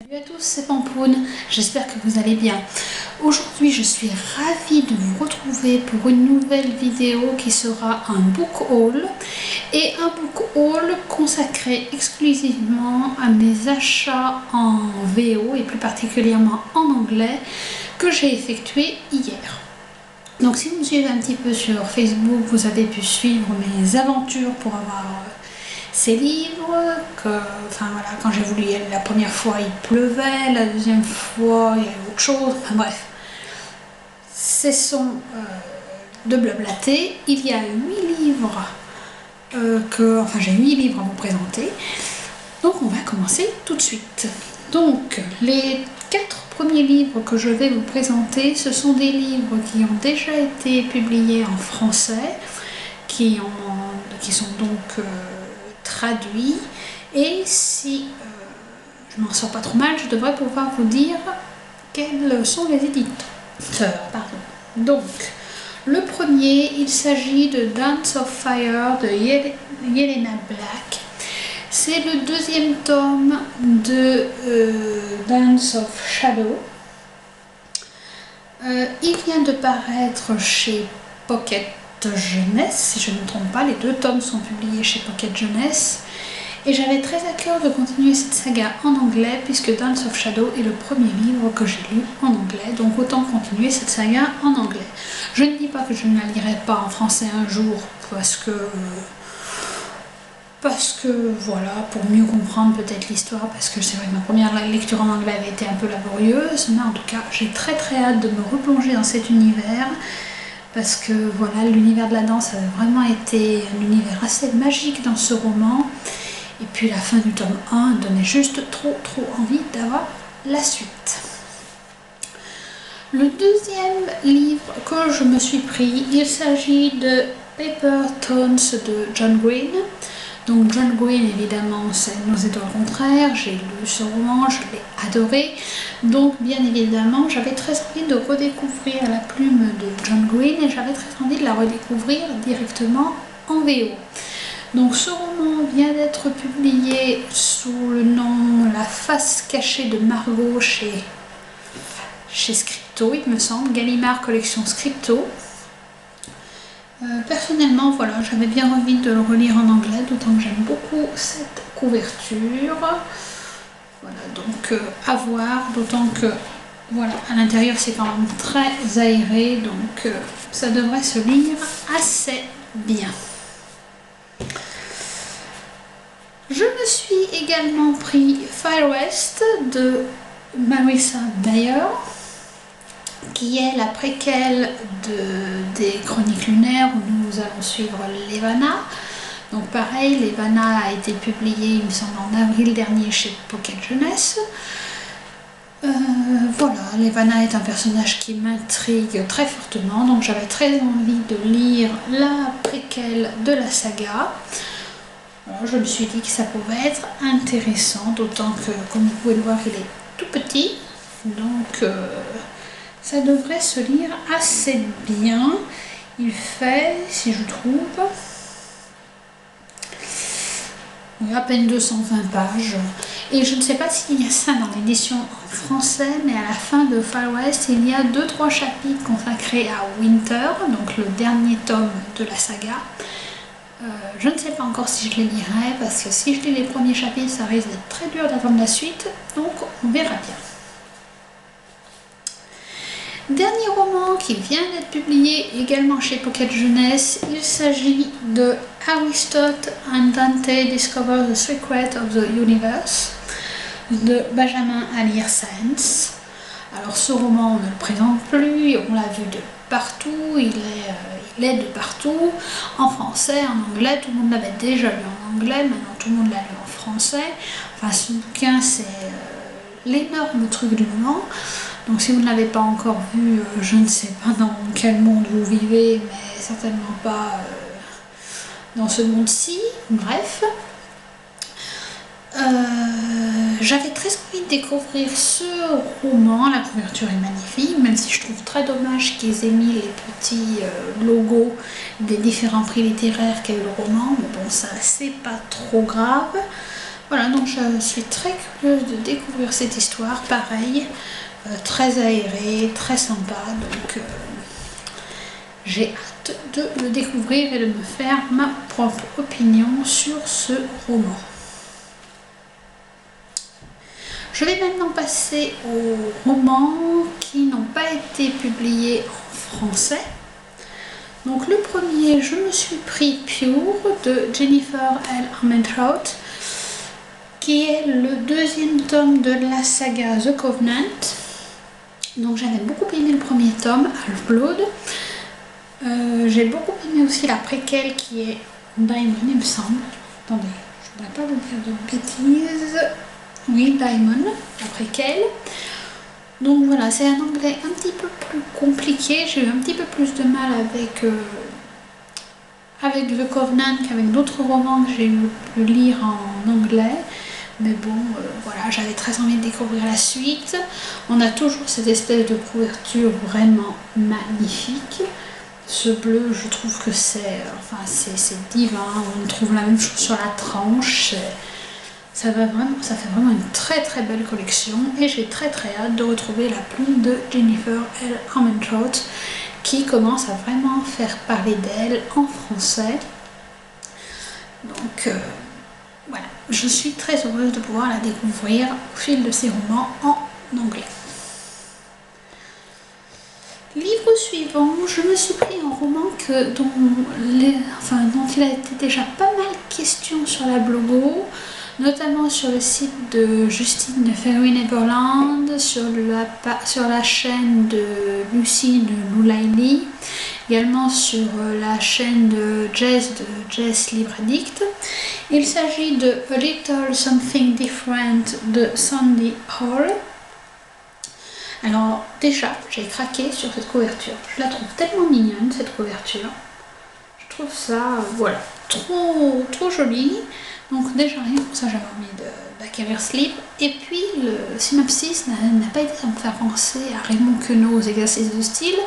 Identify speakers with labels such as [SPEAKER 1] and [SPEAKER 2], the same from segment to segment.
[SPEAKER 1] Salut à tous, c'est Pampoune, j'espère que vous allez bien. Aujourd'hui, je suis ravie de vous retrouver pour une nouvelle vidéo qui sera un book haul et un book haul consacré exclusivement à mes achats en VO et plus particulièrement en anglais que j'ai effectué hier. Donc si vous me suivez un petit peu sur Facebook, vous avez pu suivre mes aventures pour avoir ces livres, quand j'ai voulu y aller la première fois il pleuvait, la deuxième fois il y avait autre chose, enfin bref. Cessons de blablater, il y a 8 livres, j'ai 8 livres à vous présenter, donc on va commencer tout de suite. Donc les 4 premiers livres que je vais vous présenter, ce sont des livres qui ont déjà été publiés en français, qui sont donc traduits, et si je m'en sors pas trop mal, je devrais pouvoir vous dire quels sont les éditeurs. Donc, le premier, il s'agit de Dance of Fire de Yelena Black. C'est le deuxième tome de Dance of Shadow. Il vient de paraître chez Pocket Jeunesse, si je ne me trompe pas, les 2 tomes sont publiés chez Pocket Jeunesse. Et j'avais très à cœur de continuer cette saga en anglais, puisque Dance of Shadow est le premier livre que j'ai lu en anglais, donc autant continuer cette saga en anglais. Je ne dis pas que je ne la lirai pas en français un jour, parce que voilà, pour mieux comprendre peut-être l'histoire, parce que c'est vrai que ma première lecture en anglais avait été un peu laborieuse, mais en tout cas j'ai très hâte de me replonger dans cet univers, parce que voilà, l'univers de la danse a vraiment été un univers assez magique dans ce roman. Et puis la fin du tome 1 donnait juste trop envie d'avoir la suite. Le deuxième livre que je me suis pris, il s'agit de Paper Tones de John Green. Donc John Green, évidemment, c'est Nos étoiles contraires, j'ai lu ce roman, je l'ai adoré. Donc bien évidemment, j'avais très envie de redécouvrir la plume de John Green et j'avais très envie de la redécouvrir directement en VO. Donc ce roman vient d'être publié sous le nom La face cachée de Margot chez Scripto, il me semble, Gallimard Collection Scripto. Personnellement, voilà, j'avais bien envie de le relire en anglais, d'autant que j'aime beaucoup cette couverture. Voilà, donc à voir, d'autant que voilà, à l'intérieur c'est quand même très aéré, donc ça devrait se lire assez bien. Je me suis également pris Far West de Marissa Beyer, qui est la préquelle des Chroniques lunaires où nous allons suivre Levana. Donc pareil, Levana a été publié, il me semble, en avril dernier chez Pocket Jeunesse. Voilà, Levana est un personnage qui m'intrigue très fortement, donc j'avais très envie de lire la préquelle de la saga. Alors, je me suis dit que ça pouvait être intéressant, d'autant que, comme vous pouvez le voir, il est tout petit, donc ça devrait se lire assez bien. Il fait, si je trouve, à peine 220 pages. Et je ne sais pas s'il y a ça dans l'édition en français, mais à la fin de Far West, il y a 2-3 chapitres consacrés à Winter, donc le dernier tome de la saga. Je ne sais pas encore si je les lirai, parce que si je lis les premiers chapitres, ça risque d'être très dur d'attendre la suite, donc on verra bien. Dernier roman qui vient d'être publié également chez Pocket Jeunesse, il s'agit de Aristotle and Dante Discover the Secret of the Universe de Benjamin Alire Sáenz. Alors ce roman, on ne le présente plus, on l'a vu de partout, il est de partout, en français, en anglais, tout le monde l'avait déjà lu en anglais, maintenant tout le monde l'a lu en français. Enfin, ce bouquin, c'est l'énorme truc du moment. Donc si vous ne l'avez pas encore vu, je ne sais pas dans quel monde vous vivez, mais certainement pas dans ce monde-ci. Bref. J'avais très envie de découvrir ce roman, la couverture est magnifique, même si je trouve très dommage qu'ils aient mis les petits logos des différents prix littéraires qu'a eu le roman, mais bon, ça c'est pas trop grave. Voilà, donc je suis très curieuse de découvrir cette histoire, pareil, très aérée, très sympa, donc j'ai hâte de le découvrir et de me faire ma propre opinion sur ce roman. Je vais maintenant passer aux romans qui n'ont pas été publiés en français. Donc le premier, je me suis pris Pure de Jennifer L. Armentrout, qui est le deuxième tome de la saga The Covenant. Donc j'avais beaucoup aimé le premier tome, Half-Blood. J'ai beaucoup aimé aussi la préquelle qui est Diamond, il me semble. Attendez, je ne voudrais pas vous dire de bêtises. Oui, Diamond, la préquelle. Donc voilà, c'est un anglais un petit peu plus compliqué. J'ai eu un petit peu plus de mal avec The Covenant qu'avec d'autres romans que j'ai eu pu lire en anglais. Mais bon, voilà, j'avais très envie de découvrir la suite. On a toujours cette espèce de couverture vraiment magnifique. Ce bleu, je trouve que c'est divin. On trouve la même chose sur la tranche. Ça fait vraiment une très très belle collection. Et j'ai très très hâte de retrouver la plume de Jennifer L. Armentrout, qui commence à vraiment faire parler d'elle en français. Donc voilà, je suis très heureuse de pouvoir la découvrir au fil de ses romans en anglais. Livre suivant, je me suis pris un roman dont il a été déjà pas mal question sur la blogo, notamment sur le site de Justine de Fairy Neverland, sur la chaîne de Lucie de Loulaili, également sur la chaîne de Jess Livre Addict. Il s'agit de A Little Something Different de Sandy Hall. Alors déjà, j'ai craqué sur cette couverture. Je la trouve tellement mignonne, cette couverture. Je trouve ça, voilà, trop jolie. Donc déjà, rien pour ça, j'avais envie d'acquérir ce livre. Et puis, le synopsis n'a pas été à me faire penser à Raymond Queneau aux exercices de style,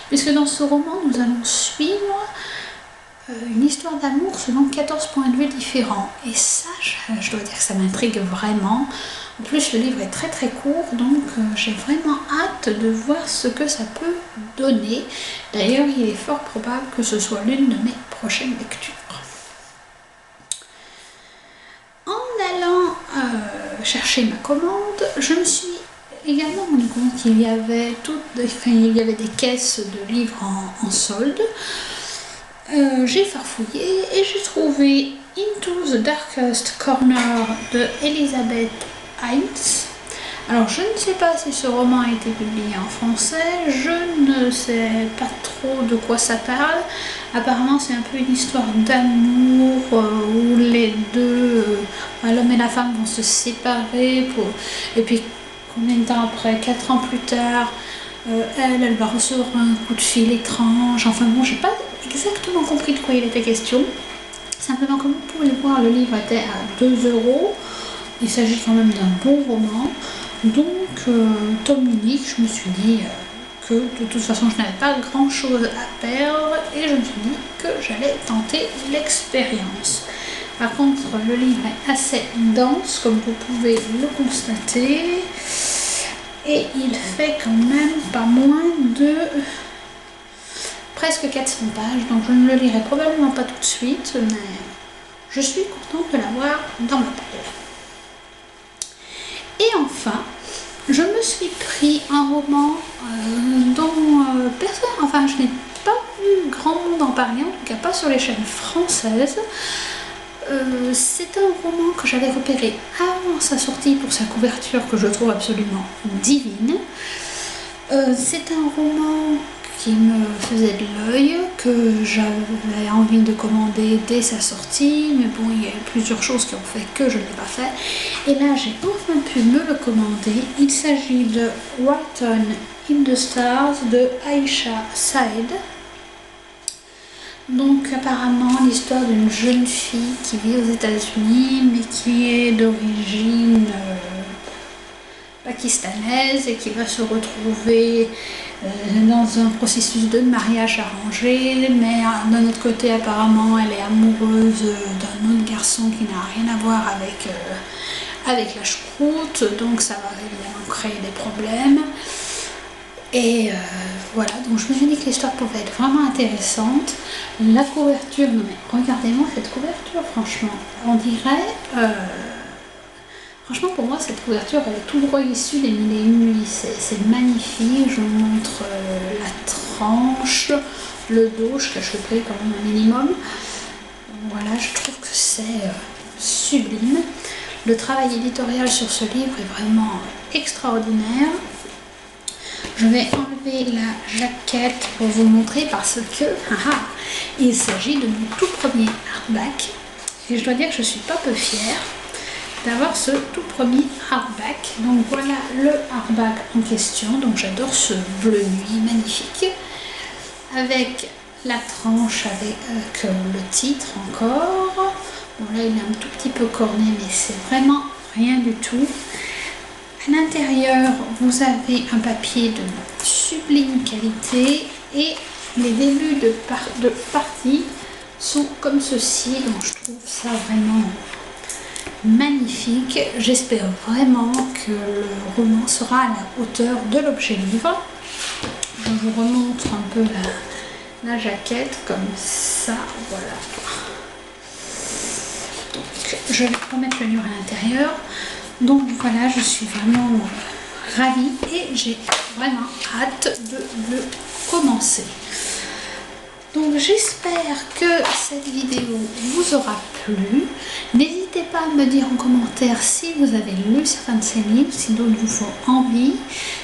[SPEAKER 1] puisque dans ce roman, nous allons suivre une histoire d'amour selon 14 points de vue différents. Et ça, je dois dire que ça m'intrigue vraiment. En plus, le livre est très très court, donc j'ai vraiment hâte de voir ce que ça peut donner. D'ailleurs, il est fort probable que ce soit l'une de mes prochaines lectures. En allant chercher ma commande, je me suis également rendu compte qu'il y avait des caisses de livres en solde. J'ai farfouillé et j'ai trouvé Into the Darkest Corner de Elizabeth Hines. Alors je ne sais pas si ce roman a été publié en français, je ne sais pas trop de quoi ça parle. Apparemment c'est un peu une histoire d'amour où les deux, l'homme et la femme vont se séparer et puis combien de temps après, 4 ans plus tard, elle va recevoir un coup de fil étrange. Enfin bon, j'ai pas exactement compris de quoi il était question. Simplement, comme vous pouvez le voir, le livre était à 2 €. Il s'agit quand même d'un bon roman. Donc, tome unique, je me suis dit que de toute façon, je n'avais pas grand chose à perdre et je me suis dit que j'allais tenter l'expérience. Par contre, le livre est assez dense, comme vous pouvez le constater. Et il fait quand même pas moins de presque 400 pages, donc je ne le lirai probablement pas tout de suite, mais je suis contente de l'avoir dans ma pelle. Et enfin, je me suis pris un roman dont je n'ai pas vu grand monde en parler, en tout cas pas sur les chaînes françaises. C'est un roman que j'avais repéré avant sa sortie pour sa couverture que je trouve absolument divine. C'est un roman qui me faisait de l'œil, que j'avais envie de commander dès sa sortie, mais bon, il y a eu plusieurs choses qui ont fait que je ne l'ai pas fait. Et là, j'ai enfin pu me le commander. Il s'agit de Written in the Stars de Aisha Saed. Donc apparemment l'histoire d'une jeune fille qui vit aux États-Unis mais qui est d'origine pakistanaise et qui va se retrouver dans un processus de mariage arrangé, mais d'un autre côté apparemment elle est amoureuse d'un autre garçon qui n'a rien à voir avec la choucroute, donc ça va évidemment créer des problèmes. Et voilà, donc je me suis dit que l'histoire pouvait être vraiment intéressante. La couverture, non mais regardez-moi cette couverture, franchement, on dirait... franchement, pour moi, cette couverture, elle est tout droit issue des Mille et Une Nuits. C'est magnifique. Je vous montre la tranche, le dos. Je cache le prix quand même un minimum. Voilà, je trouve que c'est sublime. Le travail éditorial sur ce livre est vraiment extraordinaire. Je vais enlever la jaquette pour vous montrer parce que il s'agit de mon tout premier hardback. Et je dois dire que je suis pas peu fière d'avoir ce tout premier hardback. Donc voilà le hardback en question. Donc j'adore ce bleu nuit magnifique avec la tranche avec le titre encore. Bon là il est un tout petit peu corné mais c'est vraiment rien du tout. À l'intérieur vous avez un papier de sublime qualité et les débuts de partie sont comme ceci. Donc je trouve ça vraiment magnifique. J'espère vraiment que le roman sera à la hauteur de l'objet livre. Je vous remontre un peu la jaquette comme ça, voilà. Donc je vais remettre le livre à l'intérieur. Donc voilà, je suis vraiment ravie et j'ai vraiment hâte de le commencer. Donc j'espère que cette vidéo vous aura plu. N'hésitez pas à me dire en commentaire si vous avez lu certains de ces livres, si d'autres vous font envie,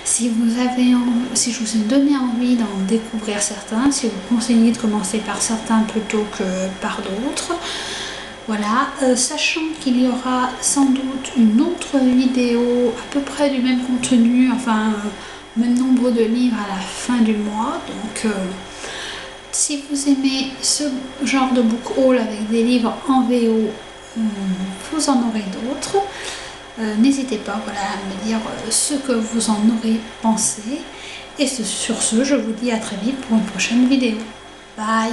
[SPEAKER 1] si je vous ai donné envie d'en découvrir certains, si vous conseillez de commencer par certains plutôt que par d'autres. Voilà, sachant qu'il y aura sans doute une autre vidéo à peu près du même contenu, enfin même nombre de livres à la fin du mois. Donc si vous aimez ce genre de book haul avec des livres en VO, vous en aurez d'autres. N'hésitez pas voilà, à me dire ce que vous en aurez pensé. Et sur ce, je vous dis à très vite pour une prochaine vidéo. Bye!